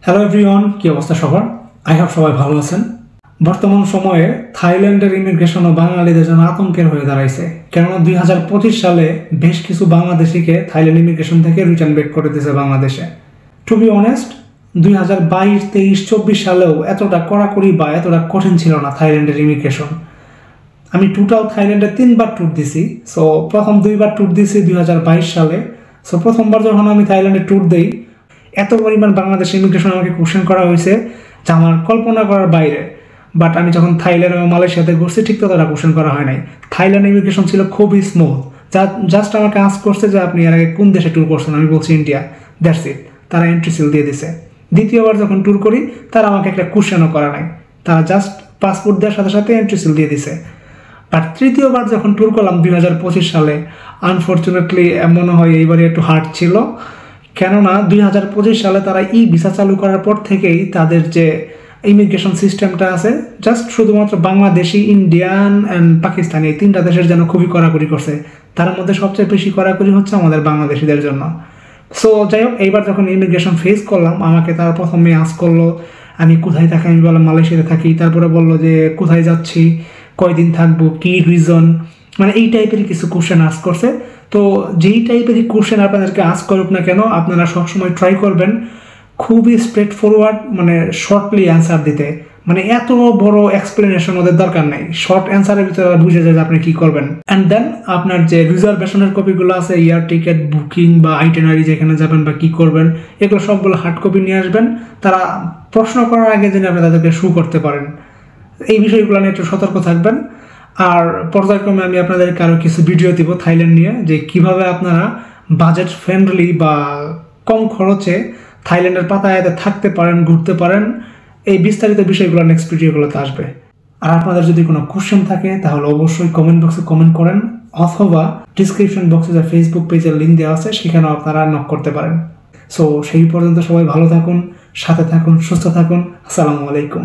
Hello everyone, কি অবস্থা সবার? আই হোপ সবাই ভালো আছেন। বর্তমান সময়ে থাইল্যান্ডের ইমিগ্রেশনও বাঙালিদের জন্য আতঙ্কের হয়ে দাঁড়াইছে, কেননা 2025 সালে বেশ কিছু বাংলাদেশিকে থাইল্যান্ড ইমিগ্রেশন থেকে রিটার্ন ব্যাক করে দিয়েছে বাংলাদেশে। টু বি অনেস্ট, 2022, 23, 24 সালেও এতটা কড়াকড়ি বা এতটা কঠিন ছিল না থাইল্যান্ডের ইমিগ্রেশন। আমি টোটাল থাইল্যান্ডে 3বার ট্যুর দিছি। সো প্রথম 2বার ট্যুর দিছি 2022 সালে। সো প্রথমবার যখন আমি থাইল্যান্ডে ট্যুর দিই, এত পরিমাণ বাংলাদেশ ইমিগ্রেশন আমাকে কোশ্চেন করা হয়েছে যা আমার কল্পনা করার বাইরে। বাট আমি যখন থাইল্যান্ড এবং মালয়েশিয়াতে ঘুরছি ঠিক ততটা কোশ্চেন করা হয় নাই। থাইল্যান্ড ইমিগ্রেশন ছিল খুবই স্মুথ। জাস্ট আমাকে আস্ক করছে যে আপনি এর আগে কোন দেশে ট্যুর করছেন, আমি বলছি ইন্ডিয়া, দ্যাটস ইট। তারা এন্ট্রি সিল দিয়ে দিছে। দ্বিতীয়বার যখন ট্যুর করি তারা আমাকে একটা কোশ্চেনও করা নাই, তারা জাস্ট পাসপোর্ট দেওয়ার সাথে সাথে এন্ট্রি সিল দিয়ে দিছে। বাট তৃতীয়বার যখন ট্যুর করলাম 2025 সালে, আনফর্চুনেটলি মনে হয় এইবারে একটু হার্ড ছিল, কেননা 2025 সালে তারা ভিসা চালু করার পর থেকেই তাদের যে ইমিগ্রেশন সিস্টেমটা আছে জাস্ট শুধুমাত্র বাংলাদেশি, ইন্ডিয়ান অ্যান্ড পাকিস্তানি এই 3টা দেশের জন্য খুবই কড়াকড়ি করছে। তার মধ্যে সবচেয়ে বেশি কড়াকড়ি হচ্ছে আমাদের বাংলাদেশিদের জন্য। সো যাই হোক, এইবার যখন ইমিগ্রেশন ফেস করলাম, আমাকে তারা প্রথমে আস্ক করলো আমি কোথায় থাকি, আমি বললাম মালয়েশিয়াতে থাকি। তারপরে বললো যে কোথায় যাচ্ছি, কয়দিন থাকবো, কি রিজন, মানে এই টাইপের কিছু কোশ্চেন আস্ক করছে। তো যেই টাইপের কোশ্চেন আপনাদেরকে আস্ক করুক না কেন, আপনারা সবসময় ট্রাই করবেন খুবই স্ট্রেট ফরওয়ার্ড, মানে শর্টলি অ্যান্সার দিতে। মানে এত বড় এক্সপ্লেনেশন ওদের দরকার নেই, শর্ট অ্যান্সারের ভিতরে বুঝে যায় যে আপনি কি করবেন। অ্যান্ড দেন আপনার যে রিজার্ভেশনের কপিগুলো আছে, এয়ার টিকিট বুকিং বা আইটেনারি যেখানে যাবেন বা কি করবেন, এগুলো সবগুলো হার্ড কপি নিয়ে আসবেন। তারা প্রশ্ন করার আগে যেন আপনি তাদেরকে শু করতে পারেন। এই বিষয়গুলো নিয়ে একটু সতর্ক থাকবেন। আর পর্যায়ক্রমে আমি আপনাদেরকে আরও কিছু ভিডিও দিব থাইল্যান্ড নিয়ে, যে কিভাবে আপনারা বাজেট ফ্রেন্ডলি বা কম খরচে থাইল্যান্ডের পাতায়াতে থাকতে পারেন, ঘুরতে পারেন। এই বিস্তারিত বিষয়গুলো নেক্সট ভিডিওগুলোতে আসবে। আর আপনাদের যদি কোনো কোশ্চেন থাকে তাহলে অবশ্যই কমেন্ট বক্সে কমেন্ট করেন, অথবা ডিসক্রিপশন বক্সে যে ফেসবুক পেজের লিঙ্ক দেওয়া আছে সেখানেও আপনারা নক করতে পারেন। সো সেই পর্যন্ত সবাই ভালো থাকুন, সাথে থাকুন, সুস্থ থাকুন। আসসালামু আলাইকুম।